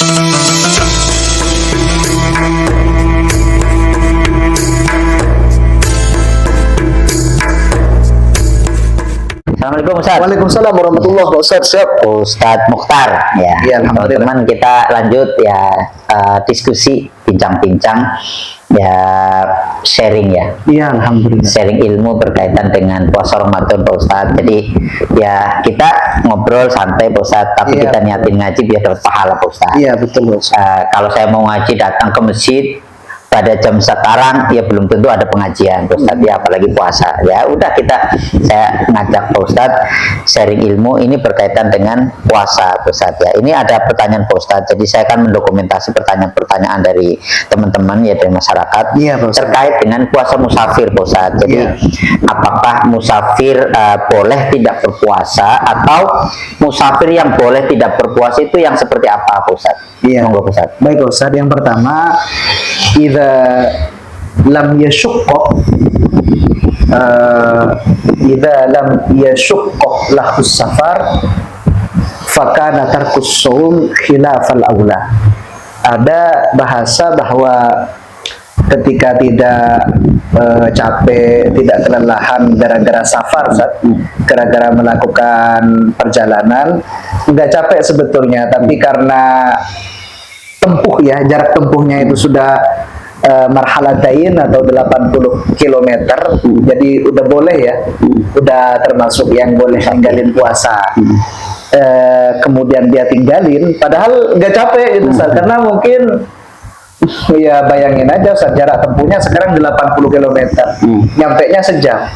Assalamualaikum Ustaz. Waalaikumsalam warahmatullahi wabarakatuh. Siap. Ustadz Mukhtar ya. Iya, alhamdulillah. Teman-teman, kita lanjut ya, diskusi, bincang-bincang ya, sharing ya. Iya, alhamdulillah. Sharing ilmu berkaitan dengan puasa Ramadan Pak Ustadz. Jadi ya kita ngobrol santai Pak Ustadz, tapi Iya, kita niatin ngaji biar dapat pahala Pak Ustadz. Iya, betul, Ustaz. Kalau saya mau ngaji datang ke masjid pada jam sekarang ya belum tentu ada pengajian Pak Ustadz ya, apalagi puasa. Ya udah, saya ngajak Pak Ustadz sharing ilmu ini berkaitan dengan puasa Pak Ustadz ya. Ini ada pertanyaan Pak Ustadz, jadi saya akan mendokumentasi pertanyaan-pertanyaan dari teman-teman ya, dari masyarakat. Iya, Pak Ustadz. Terkait dengan puasa musafir Pak Ustadz. Jadi Iya. apakah musafir boleh tidak berpuasa, atau musafir yang boleh tidak berpuasa itu yang seperti apa Pak Ustadz? Iya. Monggo Pak Ustadz. Baik, Ustaz. Yang pertama, idza lam yashukka idza lam yashukka lahu safar fakana tarkus shaum khilafal aula. Ada bahasa bahwa ketika tidak capek, tidak kelelahan gara-gara safar, gara-gara melakukan perjalanan, nggak capek sebetulnya, tapi karena tempuh ya, jarak tempuhnya itu sudah marhalatain atau 80 km, jadi udah boleh ya, udah termasuk yang boleh tinggalin puasa. Kemudian dia tinggalin, padahal nggak capek gitu, karena mungkin ya bayangin aja, jarak tempuhnya sekarang 80 km, nyampenya sejam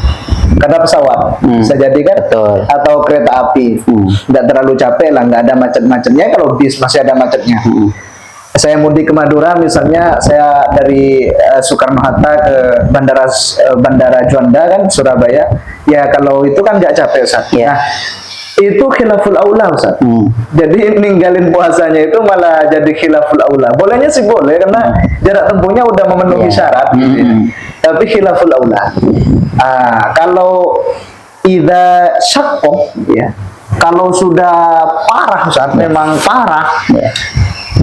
karena pesawat, bisa jadi kan. Betul. Atau kereta api, nggak terlalu capek lah, nggak ada macet-macetnya. Kalau bis masih ada macetnya. Saya mudik ke Madura misalnya, saya dari Soekarno-Hatta ke Bandara Juanda kan, Surabaya, ya kalau itu kan nggak capek, Ustaz. Yeah. Nah, itu khilaful aula, Ustaz. Jadi ninggalin puasanya itu malah jadi khilaful aula. Bolehnya sih boleh, karena jarak tempuhnya udah memenuhi syarat gitu ya. Tapi khilaful aula. Kalau idza syaqqa ya, kalau sudah parah, Ustaz, memang parah,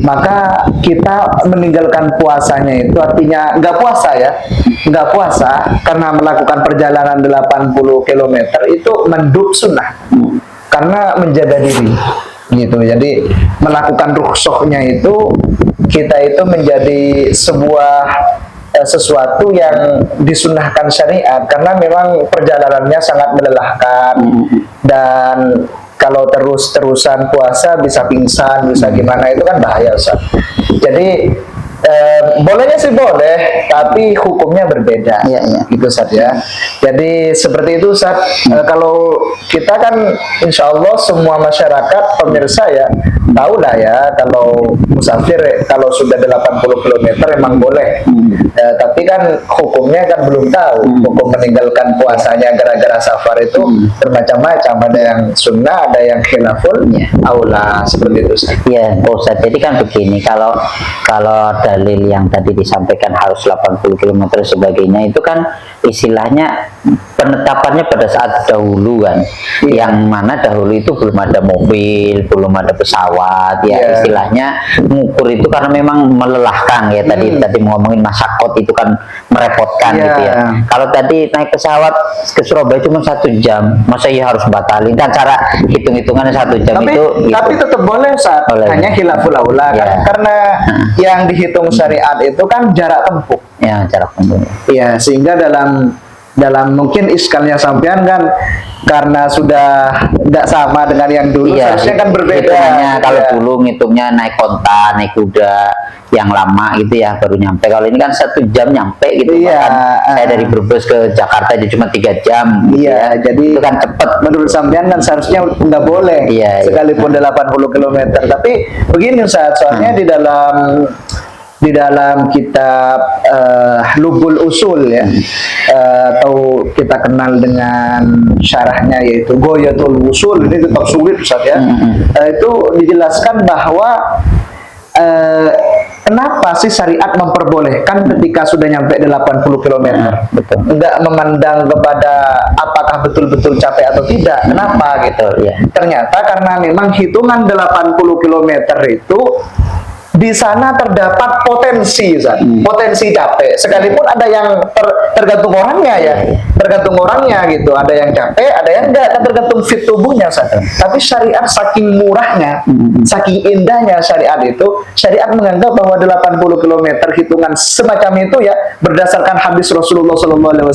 maka kita meninggalkan puasanya itu artinya nggak puasa ya, nggak puasa karena melakukan perjalanan 80 km itu mendub sunnah, karena menjaga diri gitu. Jadi melakukan rukhsahnya itu, kita itu menjadi sebuah sesuatu yang disunnahkan syariat, karena memang perjalanannya sangat melelahkan, dan kalau terus-terusan puasa bisa pingsan, bisa gimana, itu kan bahaya, Ustaz. Jadi bolehnya sih boleh, tapi hukumnya berbeda. Gitu, Ustaz ya. Jadi seperti itu, Ustaz. Kalau kita kan insya Allah semua masyarakat pemirsa ya tahu lah ya, kalau musafir kalau sudah 80 km emang boleh. Tapi kan hukumnya kan belum tahu. Hukum meninggalkan puasanya gara-gara safar itu bermacam-macam. Ada yang sunnah, ada yang khilaful aula, seperti itu, Ustaz. Iya, Ustaz. Jadi kan begini, kalau dalil yang tadi disampaikan harus 80 km sebagainya, itu kan istilahnya penetapannya pada saat dahulu kan, yang mana dahulu itu belum ada mobil, belum ada pesawat ya, istilahnya mengukur itu karena memang melelahkan ya. Tadi ngomongin masyakot itu kan merepotkan gitu ya. Kalau tadi naik pesawat ke Surabaya cuma 1 jam, masa ya harus batalin? Dan cara hitung-hitungannya 1 jam tapi, itu gitu. Tapi tetap boleh, Ustaz. Hanya khilaful aula kan, karena yang dihitung syariat itu kan jarak tempuh. Ya, jarak tempuh. Iya, sehingga dalam mungkin iskalnya sampean kan, karena sudah tidak sama dengan yang dulu, seharusnya kan berbeda. Hitungannya kalau dulu ngitungnya naik konta, naik kuda yang lama gitu ya, baru nyampe. Kalau ini kan 1 jam nyampe gitu. Saya dari Brebes ke Jakarta aja cuma 3 jam gitu ya. Jadi itu kan cepet. Menurut sampean kan seharusnya nggak boleh, sekalipun 80 km. Tapi begini, Ustaz, soalnya di dalam kitab Lubul Usul ya, atau kita kenal dengan syarahnya yaitu Ghoyatul Usul, ini tetap sulit, Ustaz ya. Itu dijelaskan bahwa kenapa sih syariat memperbolehkan ketika sudah nyampe 80 km? Enggak memandang kepada apakah betul-betul capek atau tidak. Kenapa gitu? Ternyata karena memang hitungan 80 km itu di sana terdapat potensi, Ustaz. Potensi capek. Sekalipun ada yang tergantung orangnya ya, tergantung orangnya gitu. Ada yang capek, ada yang enggak, kan tergantung fit tubuhnya, Ustaz. Tapi syariat saking murahnya, saking indahnya syariat itu, syariat menganggap bahwa 80 km hitungan semacam itu ya berdasarkan hadis Rasulullah SAW.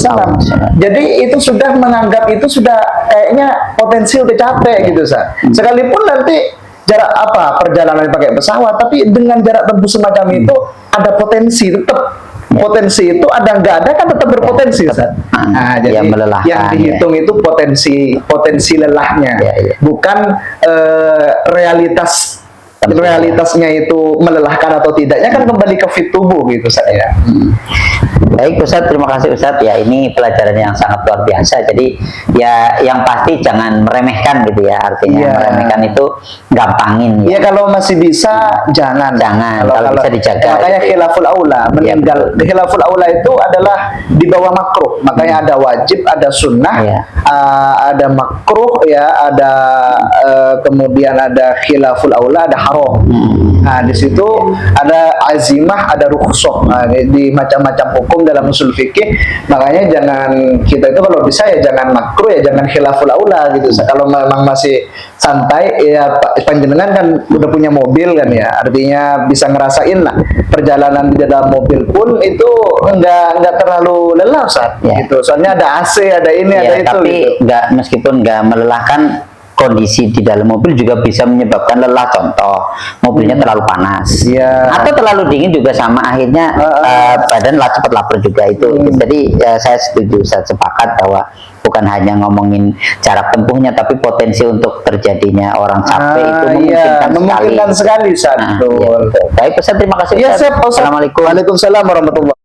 Jadi itu sudah menganggap itu sudah kayaknya potensi udah capek gitu, Ustaz. Sekalipun nanti jarak apa perjalanan pakai pesawat, tapi dengan jarak tempuh semacam itu ada potensi, tetap potensi itu ada nggak ada kan tetap berpotensi, Ustaz. Nah, jadi yang dihitung itu potensi lelahnya, bukan realitasnya itu melelahkan atau tidaknya, kan kembali ke fit tubuh gitu, Ustaz ya. Baik Ustaz, terima kasih Ustaz. Ya, ini pelajaran yang sangat luar biasa. Jadi ya yang pasti jangan meremehkan gitu ya. Artinya meremehkan itu gampangin ya. Kalau masih bisa jangan. Kalau bisa dijaga. Makanya khilaful aula, meninggal. Khilaful aula itu adalah di bawah makruh. Makanya ada wajib, ada sunnah, ada makruh ya, ada kemudian ada khilaful aula, ada haram. Nah, di situ ada azimah, ada rukhsah. Nah, di macam-macam hukum dalam usul fikih. Makanya jangan kita itu kalau bisa ya jangan makruh ya, jangan khilaful aula gitu. Kalau memang masih santai ya, panjenengan kan udah punya mobil kan ya, artinya bisa ngerasain lah perjalanan di dalam mobil pun itu enggak terlalu lelah, Ustaz. Gitu. Soalnya ada AC, ada ini, ada itu. Tapi gitu. meskipun enggak melelahkan, kondisi di dalam mobil juga bisa menyebabkan lelah. Contoh, mobilnya terlalu panas atau terlalu dingin juga sama, akhirnya badan cepat lapar juga itu. Jadi saya setuju, saya sepakat bahwa bukan hanya ngomongin jarak tempuhnya, tapi potensi untuk terjadinya orang capek itu memungkinkan sekali. Ustaz. Baik Ustaz, terima kasih Ustaz. Assalamualaikum. Waalaikumsalam warahmatullahi